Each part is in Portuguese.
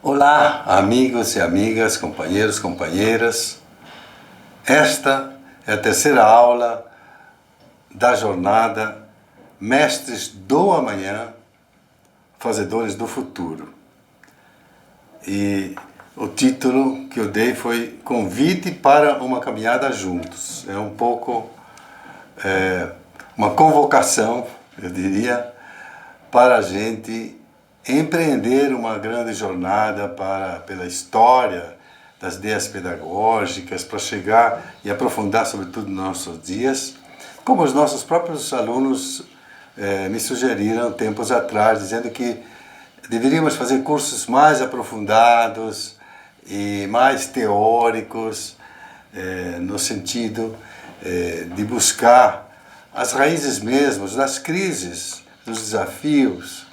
Olá, amigos e amigas, companheiros, companheiras. Esta é a terceira aula da jornada Mestres do Amanhã, Fazedores do Futuro. E o título que eu dei foi Convite para uma Caminhada Juntos. É um pouco uma convocação, eu diria, para a gente empreender uma grande jornada pela história das ideias pedagógicas, para chegar e aprofundar sobretudo nos nossos dias, como os nossos próprios alunos me sugeriram tempos atrás, dizendo que deveríamos fazer cursos mais aprofundados e mais teóricos, no sentido de buscar as raízes mesmas das crises, dos desafios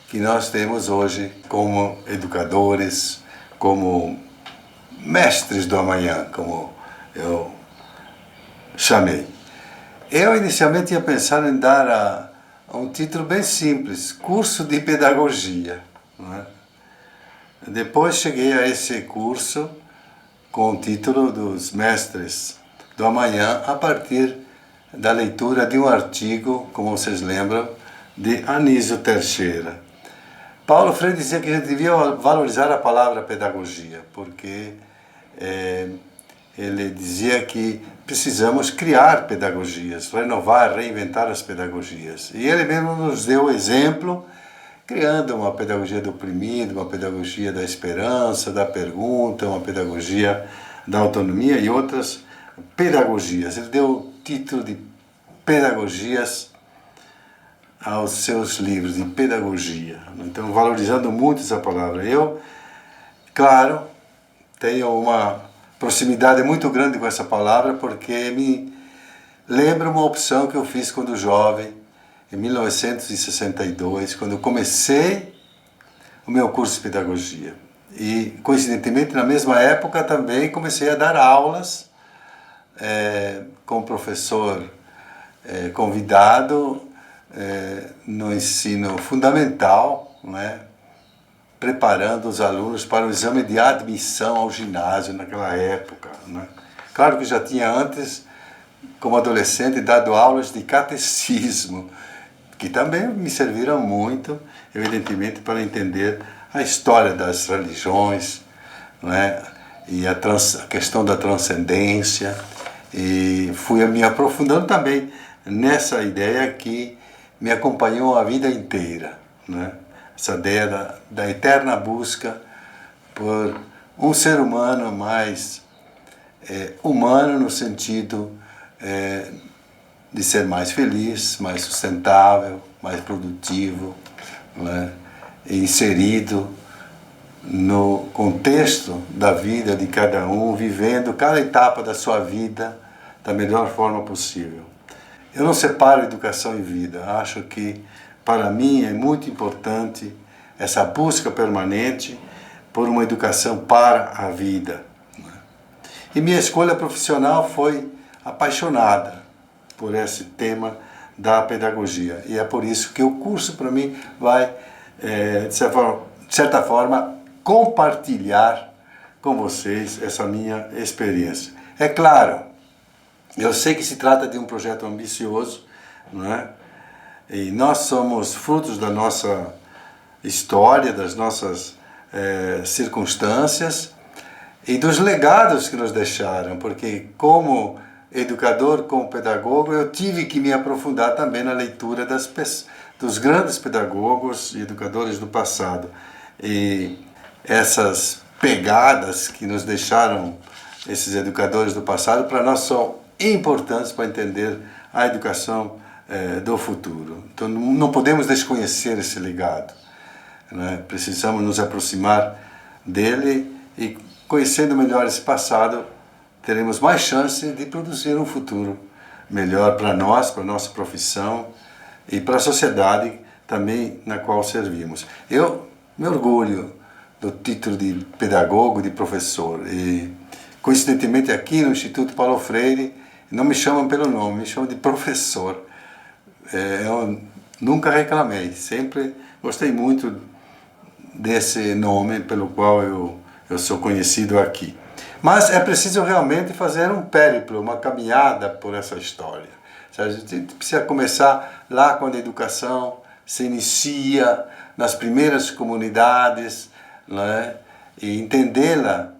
que nós temos hoje como educadores, como mestres do amanhã, como eu chamei. Eu inicialmente tinha pensado em dar um título bem simples, Curso de Pedagogia. Não é? Depois cheguei a esse curso com o título dos Mestres do Amanhã, a partir da leitura de um artigo, como vocês lembram, de Anísio Teixeira. Paulo Freire dizia que a gente devia valorizar a palavra pedagogia, porque ele dizia que precisamos criar pedagogias, renovar, reinventar as pedagogias. E ele mesmo nos deu o exemplo, criando uma pedagogia do oprimido, uma pedagogia da esperança, da pergunta, uma pedagogia da autonomia e outras pedagogias. Ele deu o título de pedagogias aos seus livros de pedagogia. Então, valorizando muito essa palavra. Eu, claro, tenho uma proximidade muito grande com essa palavra, porque me lembra uma opção que eu fiz quando jovem, em 1962, quando comecei o meu curso de pedagogia. E, coincidentemente, na mesma época também comecei a dar aulas com professor convidado no ensino fundamental, né, preparando os alunos para o exame de admissão ao ginásio naquela época. Né. Claro que já tinha antes, como adolescente, dado aulas de catecismo, que também me serviram muito, evidentemente, para entender a história das religiões, né, e a questão da transcendência, e fui me aprofundando também nessa ideia que me acompanhou a vida inteira, né? Essa ideia da eterna busca por um ser humano mais humano, no sentido de ser mais feliz, mais sustentável, mais produtivo, né? Inserido no contexto da vida de cada um, vivendo cada etapa da sua vida da melhor forma possível. Eu não separo educação e vida. Acho que, para mim, é muito importante essa busca permanente por uma educação para a vida. E minha escolha profissional foi apaixonada por esse tema da pedagogia. E é por isso que o curso, para mim, vai, de certa forma, compartilhar com vocês essa minha experiência. É claro, eu sei que se trata de um projeto ambicioso, não é? E nós somos frutos da nossa história, das nossas circunstâncias e dos legados que nos deixaram, porque como educador, como pedagogo, eu tive que me aprofundar também na leitura dos grandes pedagogos e educadores do passado. E essas pegadas que nos deixaram esses educadores do passado, para nós são importantes para entender a educação do futuro. Então, não podemos desconhecer esse legado, né? Precisamos nos aproximar dele e, conhecendo melhor esse passado, teremos mais chance de produzir um futuro melhor para nós, para a nossa profissão e para a sociedade também na qual servimos. Eu me orgulho do título de pedagogo, de professor, e coincidentemente aqui no Instituto Paulo Freire não me chamam pelo nome, me chamam de professor. Eu nunca reclamei, sempre gostei muito desse nome pelo qual eu sou conhecido aqui. Mas é preciso realmente fazer um périplo, uma caminhada por essa história. A gente precisa começar lá quando a educação se inicia, nas primeiras comunidades, né? E entendê-la,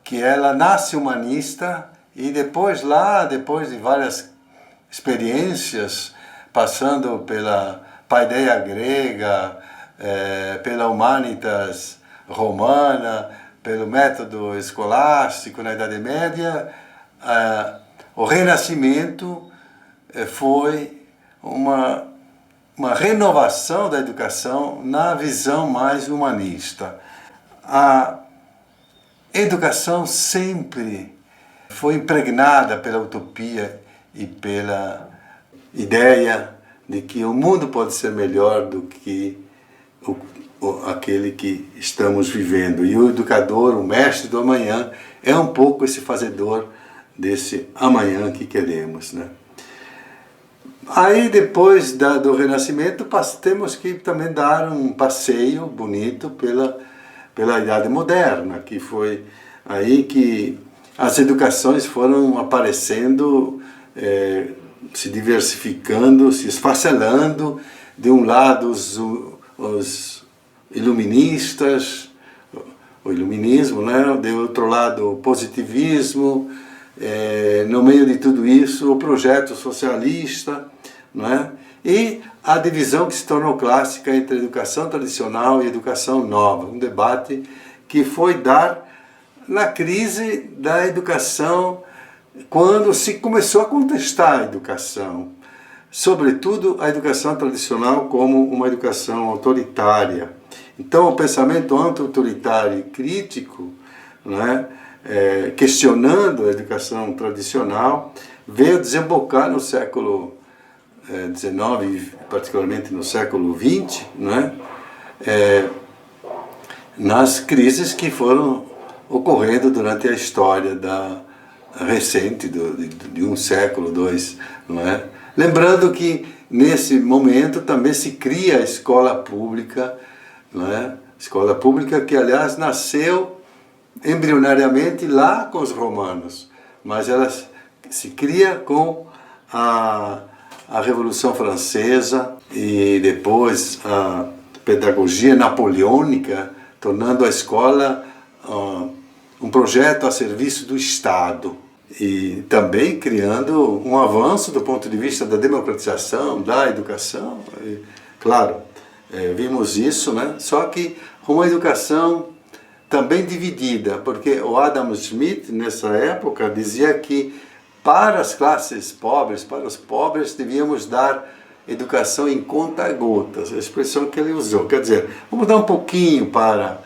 que ela nasce humanista e depois de várias experiências, passando pela paideia grega, pela humanitas romana, pelo método escolástico na Idade Média, o Renascimento foi uma renovação da educação na visão mais humanista. A educação sempre foi impregnada pela utopia e pela ideia de que o mundo pode ser melhor do que aquele que estamos vivendo. E o educador, o mestre do amanhã, é um pouco esse fazedor desse amanhã que queremos, né? Aí, depois do Renascimento, temos que também dar um passeio bonito pela Idade Moderna, que foi aí que as educações foram aparecendo, se diversificando, se esfacelando. De um lado, os iluministas, o iluminismo, né? De outro lado, o positivismo, no meio de tudo isso, o projeto socialista, não é? E a divisão que se tornou clássica entre educação tradicional e educação nova, um debate que foi dar na crise da educação, quando se começou a contestar a educação, sobretudo a educação tradicional como uma educação autoritária. Então o pensamento anti-autoritário e crítico, não é? Questionando a educação tradicional, veio desembocar no século XIX, particularmente no século XX, né? Nas crises que foram ocorrendo durante a história recente de um século, dois, não é? Lembrando que nesse momento também se cria a escola pública, não é? Escola pública que, aliás, nasceu embrionariamente lá com os romanos, mas ela se cria com a Revolução Francesa e depois a pedagogia napoleônica, tornando a escola um projeto a serviço do Estado e também criando um avanço do ponto de vista da democratização da educação. E, claro, vimos isso, né? Só que uma educação também dividida, porque o Adam Smith, nessa época, dizia que para as classes pobres, para os pobres, devíamos dar educação em conta-gotas, a expressão que ele usou. Quer dizer, vamos dar um pouquinho para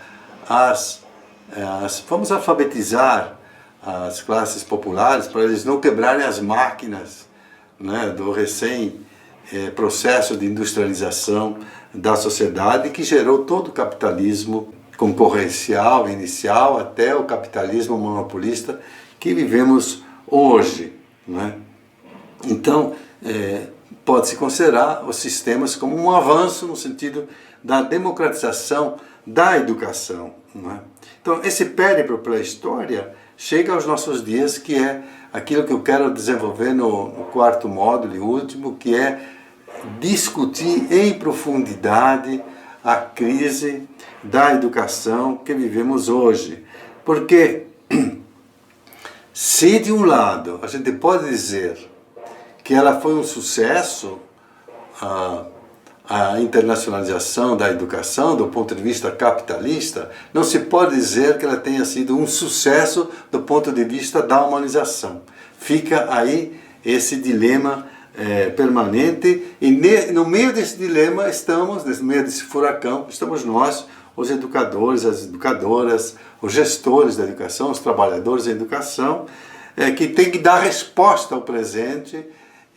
vamos alfabetizar as classes populares, para eles não quebrarem as máquinas, né, do processo de industrialização da sociedade que gerou todo o capitalismo concorrencial inicial até o capitalismo monopolista que vivemos hoje, né? Então, pode-se considerar os sistemas como um avanço no sentido da democratização da educação, né? Então, esse périplo pela história chega aos nossos dias, que é aquilo que eu quero desenvolver no quarto módulo e último, que é discutir em profundidade a crise da educação que vivemos hoje. Porque se de um lado a gente pode dizer que ela foi um sucesso, a internacionalização da educação do ponto de vista capitalista, não se pode dizer que ela tenha sido um sucesso do ponto de vista da humanização. Fica aí esse dilema permanente, e no meio desse dilema no meio desse furacão, estamos nós, os educadores, as educadoras, os gestores da educação, os trabalhadores da educação, que tem que dar resposta ao presente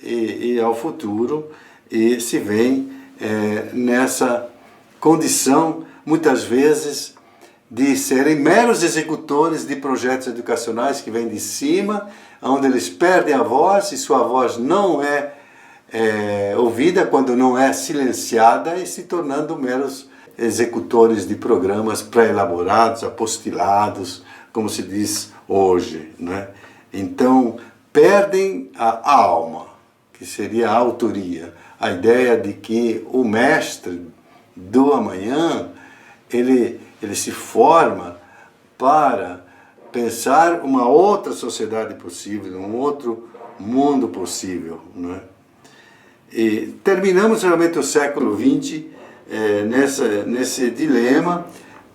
e ao futuro, e se vem nessa condição, muitas vezes, de serem meros executores de projetos educacionais que vêm de cima, onde eles perdem a voz e sua voz não é ouvida quando não é silenciada, e se tornando meros executores de programas pré-elaborados, apostilados, como se diz hoje, né? Então, perdem a alma, que seria a autoria, a ideia de que o mestre do amanhã, ele se forma para pensar uma outra sociedade possível, um outro mundo possível, né? E terminamos realmente o século XX nesse dilema.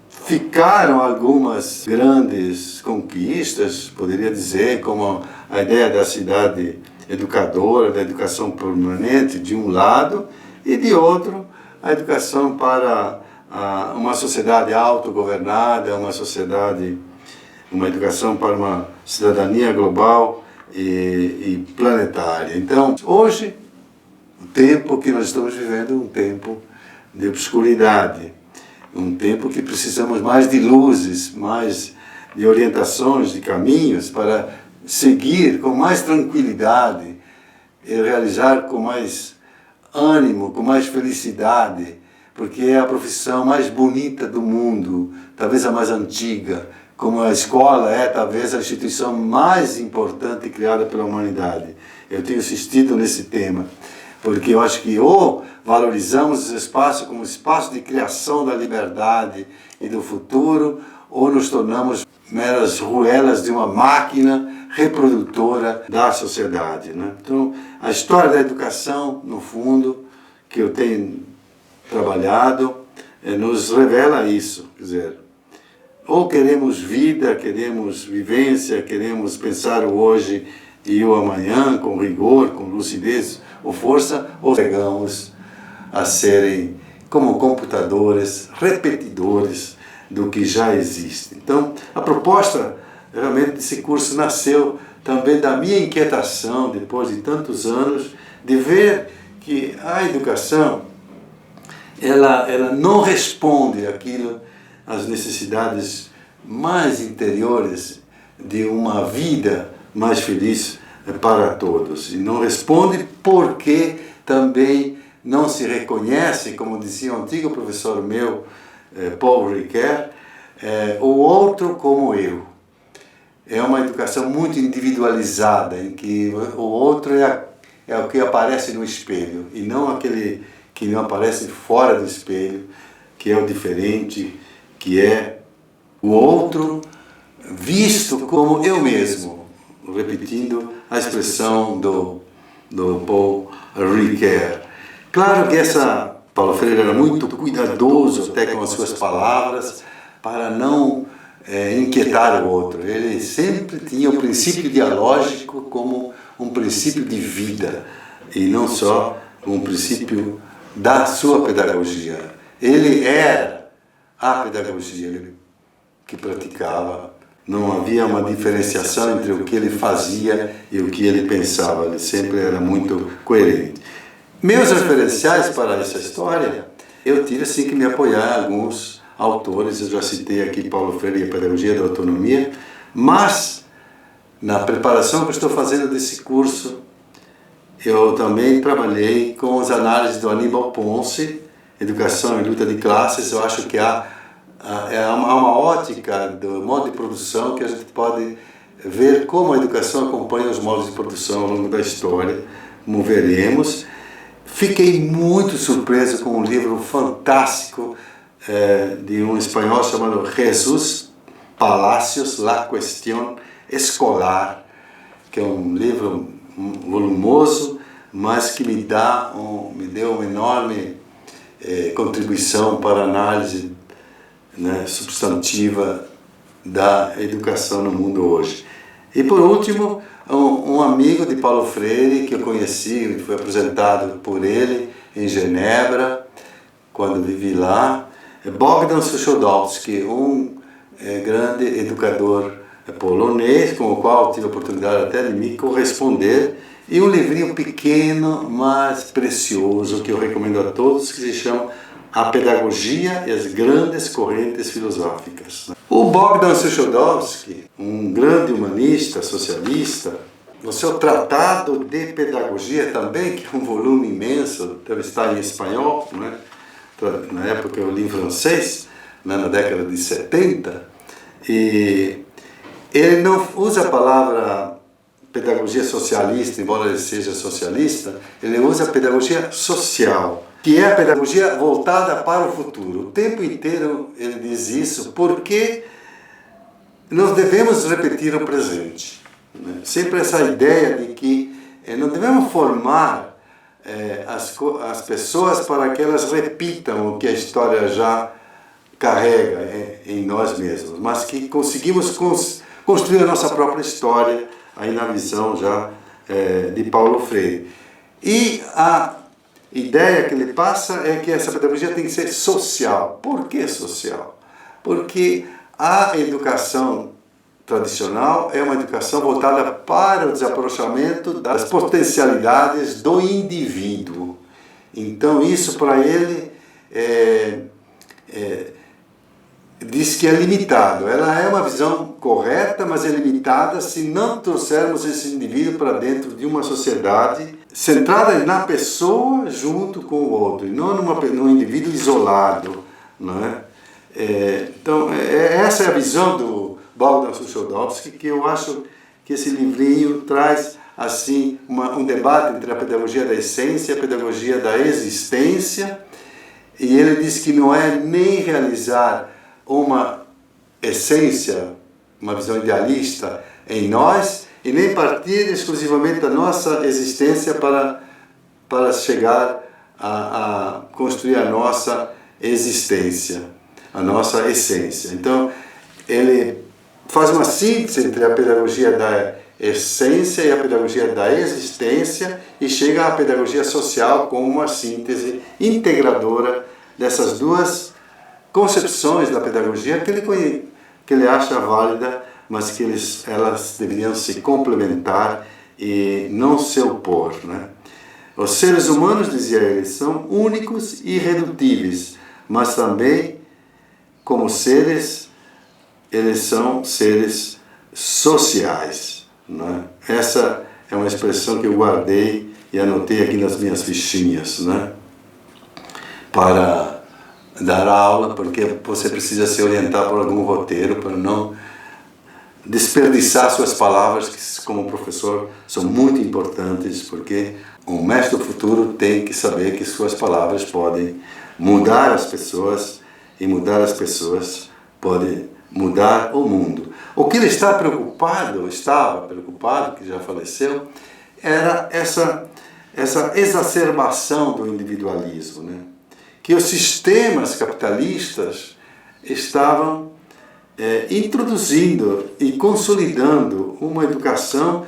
Ficaram algumas grandes conquistas, poderia dizer, como a ideia da cidade educadora, da educação permanente, de um lado, e de outro, a educação para uma sociedade autogovernada, uma educação para uma cidadania global e planetária. Então, hoje, o tempo que nós estamos vivendo é um tempo de obscuridade, um tempo que precisamos mais de luzes, mais de orientações, de caminhos para seguir com mais tranquilidade e realizar com mais ânimo, com mais felicidade, porque é a profissão mais bonita do mundo, talvez a mais antiga, como a escola é talvez a instituição mais importante criada pela humanidade. Eu tenho insistido nesse tema, porque eu acho que ou valorizamos esse espaço como espaço de criação da liberdade e do futuro, ou nos tornamos meras ruelas de uma máquina reprodutora da sociedade, né? Então, a história da educação, no fundo, que eu tenho trabalhado, nos revela isso, quer dizer, ou queremos vida, queremos vivência, queremos pensar o hoje e o amanhã com rigor, com lucidez ou força, ou chegamos a serem como computadores repetidores do que já existe. Então, a proposta realmente desse curso nasceu também da minha inquietação, depois de tantos anos, de ver que a educação ela não responde às necessidades mais interiores de uma vida mais feliz para todos. E não responde porque também não se reconhece, como dizia um antigo professor meu, Paul Ricoeur, o outro como eu. É uma educação muito individualizada, em que o outro é o que aparece no espelho, e não aquele que não aparece fora do espelho, que é o diferente, que é o outro visto como eu mesmo, repetindo a expressão do Paul Ricoeur. Claro que Paulo Freire era muito cuidadoso até com as suas palavras para não inquietar o outro. Ele sempre tinha o princípio dialógico como um princípio de vida e não só um princípio da sua pedagogia. Ele era a pedagogia que praticava. Não havia uma diferenciação entre o que ele fazia e o que ele pensava. Ele sempre era muito coerente. Meus referenciais para essa história, eu tive assim que me apoiar em alguns autores. Eu já citei aqui Paulo Freire e a Pedagogia da Autonomia, mas na preparação que eu estou fazendo desse curso, eu também trabalhei com as análises do Aníbal Ponce, Educação e Luta de Classes. Eu acho que há uma ótica do modo de produção que a gente pode ver como a educação acompanha os modos de produção ao longo da história, como veremos. Fiquei muito surpreso com um livro fantástico de um espanhol chamado Jesús Palacios, La Cuestión Escolar, que é um livro volumoso, mas que me deu uma enorme contribuição para a análise, né, substantiva da educação no mundo hoje. E por último, um amigo de Paulo Freire que eu conheci, foi apresentado por ele em Genebra, quando vivi lá, Bogdan Suchodolski, um grande educador polonês, com o qual tive a oportunidade até de me corresponder, e um livrinho pequeno, mas precioso, que eu recomendo a todos, que se chama A Pedagogia e as Grandes Correntes Filosóficas. O Bogdan Suchodolski, um grande humanista, socialista, no seu Tratado de Pedagogia também, que é um volume imenso, deve estar em espanhol, né? na época eu li em francês, né, na década de 70, e ele não usa a palavra pedagogia socialista, embora ele seja socialista, ele usa a pedagogia social, que é a pedagogia voltada para o futuro. O tempo inteiro ele diz isso porque nós devemos repetir o presente. Né? Sempre essa ideia de que não devemos formar as pessoas para que elas repitam o que a história já carrega em nós mesmos, mas que conseguimos construir a nossa própria história, aí na visão já de Paulo Freire. E a ideia que ele passa é que essa pedagogia tem que ser social. Por que social? Porque a educação tradicional é uma educação voltada para o desaprochamento das potencialidades do indivíduo. Então, isso para ele diz que é limitado. Ela é uma visão correta, mas é limitada se não trouxermos esse indivíduo para dentro de uma sociedade centrada na pessoa junto com o outro, e não num indivíduo isolado. Não é? Então, essa é a visão do Bogdan Suchodolski, que eu acho que esse livrinho traz assim um debate entre a pedagogia da essência e a pedagogia da existência, e ele diz que não é nem realizar uma essência, uma visão idealista em nós, e nem partir exclusivamente da nossa existência para chegar a construir a nossa existência, a nossa essência. Então, ele faz uma síntese entre a pedagogia da essência e a pedagogia da existência e chega à pedagogia social como uma síntese integradora dessas duas concepções da pedagogia que ele acha válida, mas que elas deveriam se complementar e não se opor. Né? Os seres humanos, dizia ele, são únicos e irredutíveis, mas também, como seres, eles são seres sociais. Né? Essa é uma expressão que eu guardei e anotei aqui nas minhas fichinhas, né? Para dar aula, porque você precisa se orientar por algum roteiro para não desperdiçar suas palavras, que como professor são muito importantes, porque um mestre do futuro tem que saber que suas palavras podem mudar as pessoas, e mudar as pessoas pode mudar o mundo. O que ele estava preocupado, que já faleceu, era essa exacerbação do individualismo, né? Que os sistemas capitalistas estavam introduzindo e consolidando uma educação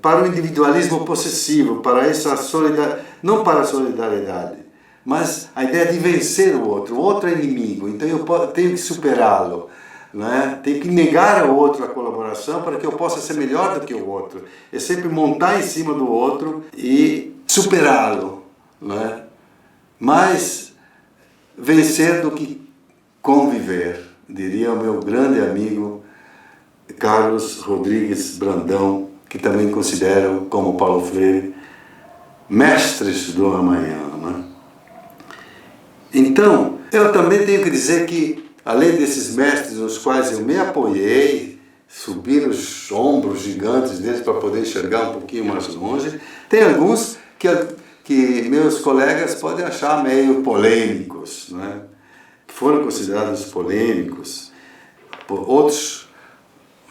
para o individualismo possessivo, para essa solidariedade, não para a solidariedade, mas a ideia de vencer o outro é inimigo, então eu tenho que superá-lo, né? Tenho que negar ao outro a colaboração para que eu possa ser melhor do que o outro, é sempre montar em cima do outro e superá-lo, né? Mais vencer do que conviver, diria o meu grande amigo Carlos Rodrigues Brandão, que também considero, como Paulo Freire, mestres do amanhã. Né? Então, eu também tenho que dizer que, além desses mestres nos quais eu me apoiei, subi nos ombros gigantes deles para poder enxergar um pouquinho mais longe, tem alguns que meus colegas podem achar meio polêmicos, né? Que foram considerados polêmicos. Outros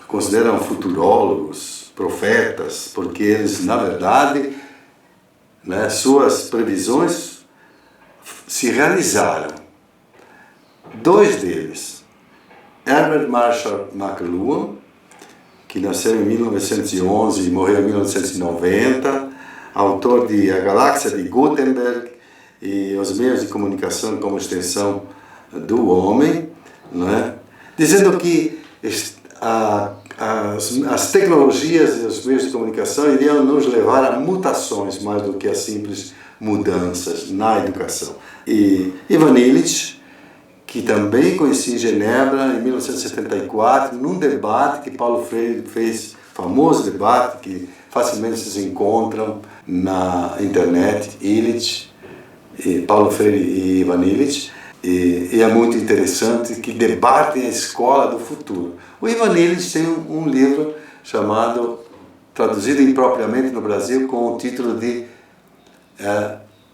consideram futurólogos, profetas, porque eles, na verdade, né, suas previsões se realizaram. Dois deles, Herbert Marshall McLuhan, que nasceu em 1911 e morreu em 1990, autor de A Galáxia de Gutenberg e Os Meios de Comunicação como Extensão do Homem, né? Dizendo que as tecnologias e os meios de comunicação iriam nos levar a mutações mais do que a simples mudanças na educação. E Ivan Illich, que também conheci em Genebra em 1974, num debate que Paulo Freire fez, famoso debate que facilmente se encontram na internet, Illich Paulo Freire e Ivan Illich, e é muito interessante que debatem a escola do futuro. O Ivan Illich tem um livro chamado, traduzido impropriamente no Brasil, com o título de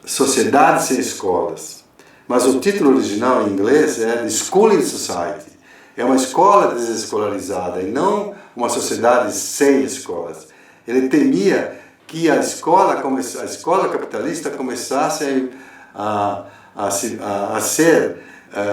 Sociedade Sem Escolas. Mas o título original em inglês é The Schooling Society. É uma escola desescolarizada e não uma sociedade sem escolas. Ele temia que a escola capitalista começasse a ser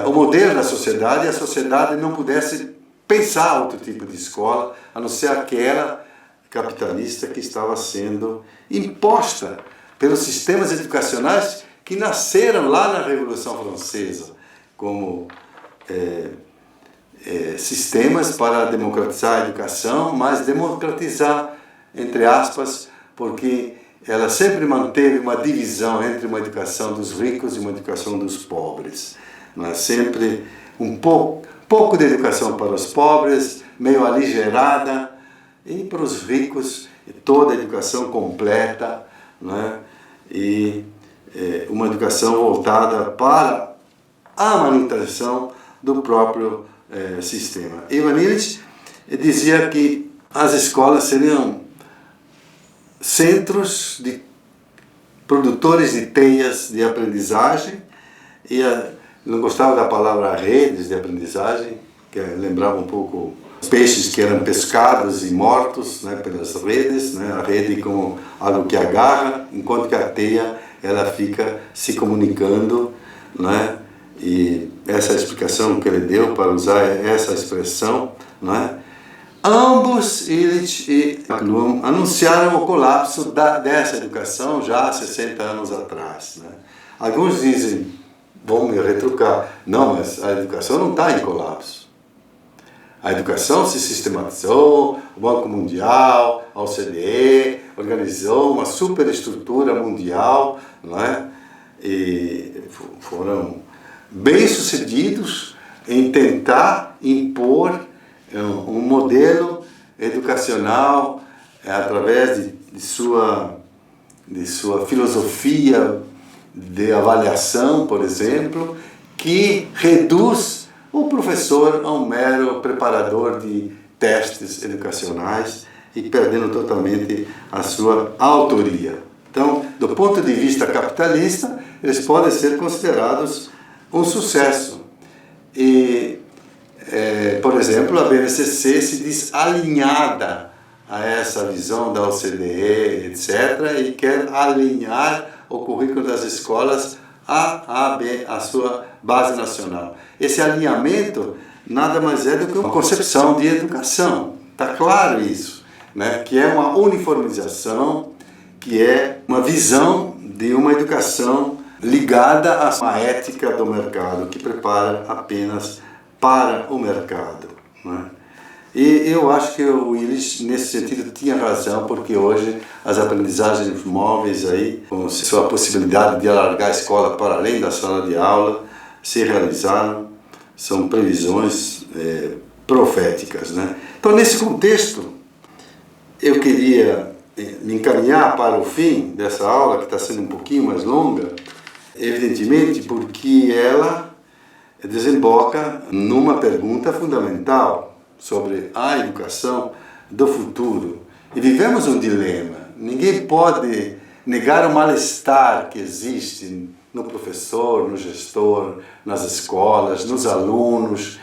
o modelo da sociedade, e a sociedade não pudesse pensar outro tipo de escola, a não ser aquela capitalista que estava sendo imposta pelos sistemas educacionais que nasceram lá na Revolução Francesa, como sistemas para democratizar a educação, mas democratizar, entre aspas, porque ela sempre manteve uma divisão entre uma educação dos ricos e uma educação dos pobres. Mas sempre um pouco de educação para os pobres, meio aligerada, e para os ricos toda a educação completa, né? E uma educação voltada para a manutenção do próprio sistema. Ivan Illich dizia que as escolas seriam centros de produtores de teias de aprendizagem, e não gostava da palavra redes de aprendizagem, que lembrava um pouco peixes que eram pescados e mortos, né, pelas redes, né, a rede como algo que agarra, enquanto que a teia ela fica se comunicando, né, e essa é a explicação que ele deu para usar essa expressão, né. Ambos, Illich e McLuhan, anunciaram o colapso dessa educação já há 60 anos atrás, né. Alguns dizem, vão me retrucar, não, mas a educação não está em colapso. A educação se sistematizou, o Banco Mundial, a OCDE, organizou uma superestrutura mundial, não é? E foram bem-sucedidos em tentar impor um modelo educacional através de sua filosofia de avaliação, por exemplo, que reduz o professor a um mero preparador de testes educacionais e perdendo totalmente a sua autoria. Então, do ponto de vista capitalista, eles podem ser considerados um sucesso. E, por exemplo, a BNCC se diz alinhada a essa visão da OCDE, etc., e quer alinhar o currículo das escolas a sua base nacional. Esse alinhamento nada mais é do que uma concepção de educação. Está claro isso, né? Que é uma uniformização, que é uma visão de uma educação ligada a uma ética do mercado, que prepara apenas para o mercado, né? E eu acho que o Illich, nesse sentido, tinha razão, porque hoje as aprendizagens móveis, aí, com sua possibilidade de alargar a escola para além da sala de aula, se realizaram, são previsões proféticas, né? Então, nesse contexto, eu queria me encaminhar para o fim dessa aula, que está sendo um pouquinho mais longa, evidentemente porque ela desemboca numa pergunta fundamental sobre a educação do futuro. E vivemos um dilema. Ninguém pode negar o mal-estar que existe no professor, no gestor, nas escolas, nos alunos.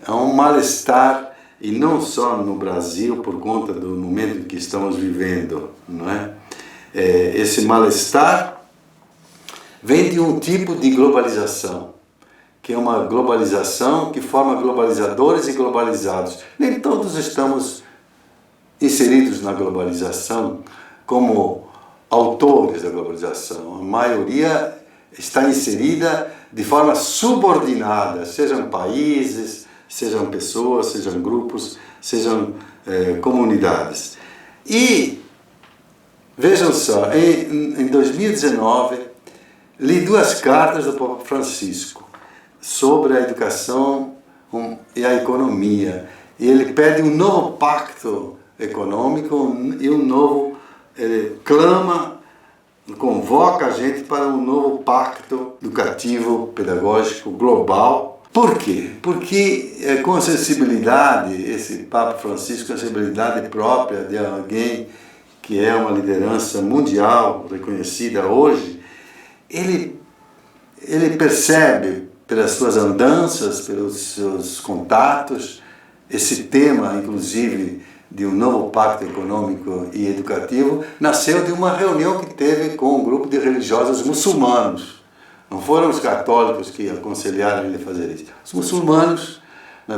É um mal-estar, e não só no Brasil, por conta do momento em que estamos vivendo, não é? Esse mal-estar vem de um tipo de globalização, que é uma globalização que forma globalizadores e globalizados. Nem todos estamos inseridos na globalização como autores da globalização. A maioria está inserida de forma subordinada, sejam países, sejam pessoas, sejam grupos, sejam comunidades. E, vejam só, em 2019, li 2 cartas do Papa Francisco sobre a educação e a economia. E ele pede um novo pacto econômico e ele clama convoca a gente para um novo pacto educativo, pedagógico, global. Por quê? Porque com sensibilidade, esse Papa Francisco, com sensibilidade própria de alguém que é uma liderança mundial reconhecida hoje, ele percebe pelas suas andanças, pelos seus contatos, esse tema, inclusive, de um novo pacto econômico e educativo, nasceu de uma reunião que teve com um grupo de religiosos muçulmanos. Não foram os católicos que aconselharam ele a fazer isso. Os muçulmanos,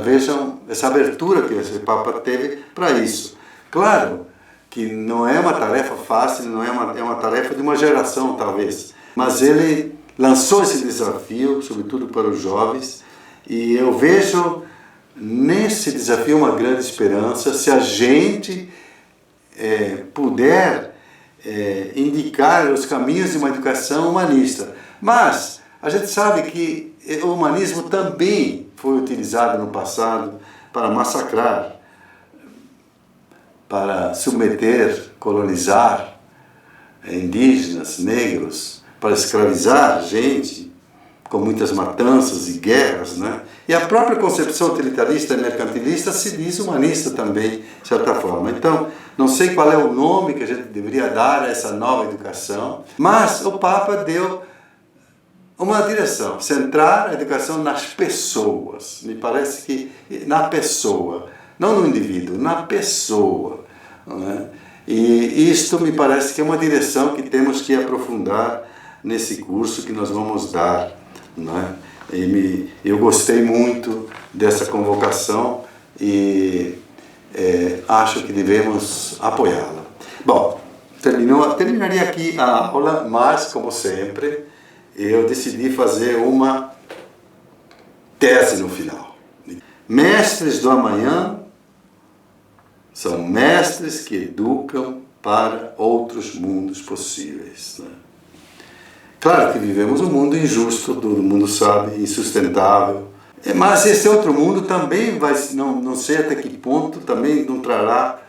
vejam essa abertura que esse Papa teve para isso. Claro que não é uma tarefa fácil, não é uma tarefa de uma geração, talvez, mas ele lançou esse desafio, sobretudo para os jovens, e eu vejo nesse desafio uma grande esperança se a gente puder indicar os caminhos de uma educação humanista. Mas a gente sabe que o humanismo também foi utilizado no passado para massacrar, para submeter, colonizar indígenas, negros, para escravizar gente, com muitas matanças e guerras, né? E a própria concepção utilitarista e mercantilista se diz humanista também, de certa forma. Então, não sei qual é o nome que a gente deveria dar a essa nova educação, mas o Papa deu uma direção, centrar a educação nas pessoas. Me parece que na pessoa, não no indivíduo, na pessoa, né? E isto me parece que é uma direção que temos que aprofundar nesse curso que nós vamos dar, né? Eu gostei muito dessa convocação e acho que devemos apoiá-la. Bom, terminaria aqui a aula, mas, como sempre, eu decidi fazer uma tese no final. Mestres do amanhã são mestres que educam para outros mundos possíveis, né? Claro que vivemos um mundo injusto, todo mundo sabe, insustentável. Mas esse outro mundo também vai, não sei até que ponto, também não trará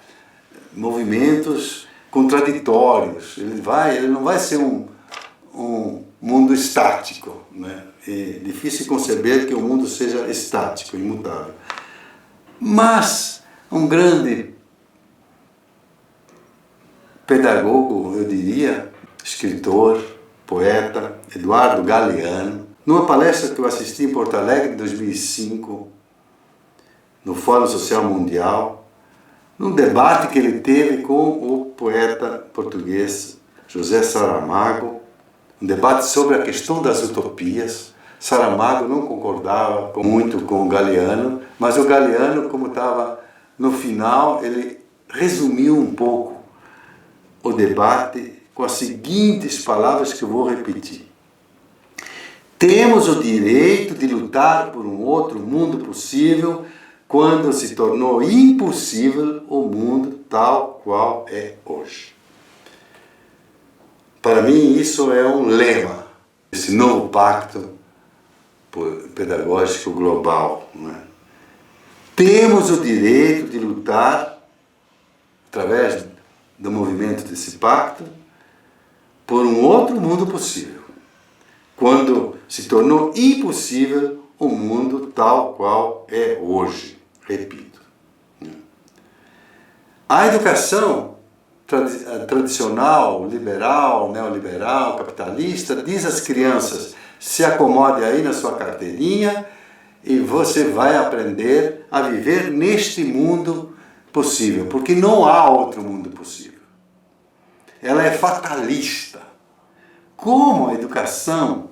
movimentos contraditórios. Ele não vai ser um mundo estático, né? É difícil conceber que o mundo seja estático, imutável. Mas um grande pedagogo, eu diria, escritor, poeta, Eduardo Galeano, numa palestra que eu assisti em Porto Alegre em 2005, no Fórum Social Mundial, num debate que ele teve com o poeta português José Saramago, um debate sobre a questão das utopias. Saramago não concordava muito com o Galeano, mas o Galeano, como estava no final, ele resumiu um pouco o debate com as seguintes palavras que eu vou repetir. Temos o direito de lutar por um outro mundo possível quando se tornou impossível o mundo tal qual é hoje. Para mim, isso é um lema, esse novo pacto pedagógico global, né? Temos o direito de lutar, através do movimento desse pacto, por um outro mundo possível, quando se tornou impossível o mundo tal qual é hoje. Repito. A educação tradicional, liberal, neoliberal, capitalista, diz às crianças: se acomode aí na sua carteirinha e você vai aprender a viver neste mundo possível, porque não há outro mundo possível. Ela é fatalista. Como a educação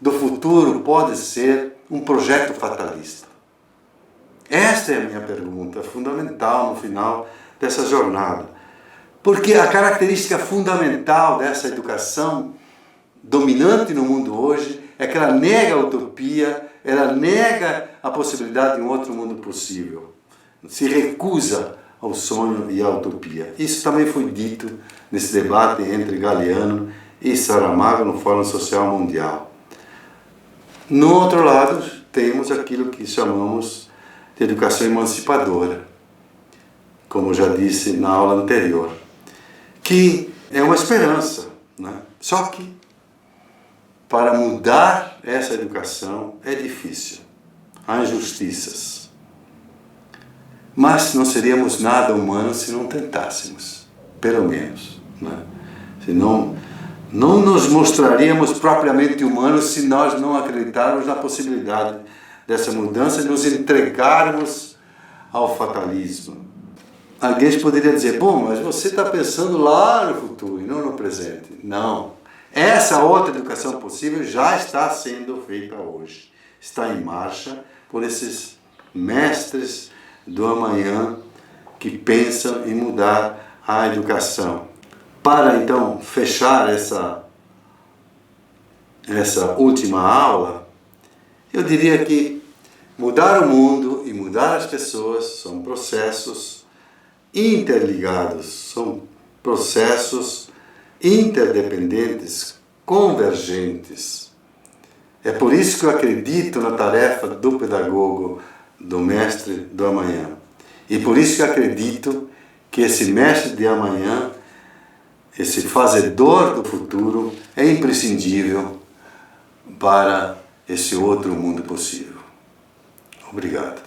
do futuro pode ser um projeto fatalista? Esta é a minha pergunta fundamental no final dessa jornada. Porque a característica fundamental dessa educação dominante no mundo hoje é que ela nega a utopia, ela nega a possibilidade de um outro mundo possível. Se recusa ao sonho e à utopia. Isso também foi dito nesse debate entre Galeano e Saramago no Fórum Social Mundial. No outro lado, temos aquilo que chamamos de educação emancipadora, como já disse na aula anterior, que é uma esperança né? Só que, para mudar essa educação, é difícil. Há injustiças. Mas não seríamos nada humanos se não tentássemos, pelo menos, né? Se não nos mostraríamos propriamente humanos se nós não acreditarmos na possibilidade dessa mudança e nos entregarmos ao fatalismo. Alguém poderia dizer, bom, mas você está pensando lá no futuro e não no presente. Não. Essa outra educação possível já está sendo feita hoje. Está em marcha por esses mestres do amanhã que pensam em mudar a educação. Para então fechar essa última aula, eu diria que mudar o mundo e mudar as pessoas são processos interligados, são processos interdependentes, convergentes. É por isso que eu acredito na tarefa do pedagogo, do mestre do amanhã. E por isso que eu acredito que esse mestre de amanhã, esse fazedor do futuro, é imprescindível para esse outro mundo possível. Obrigado.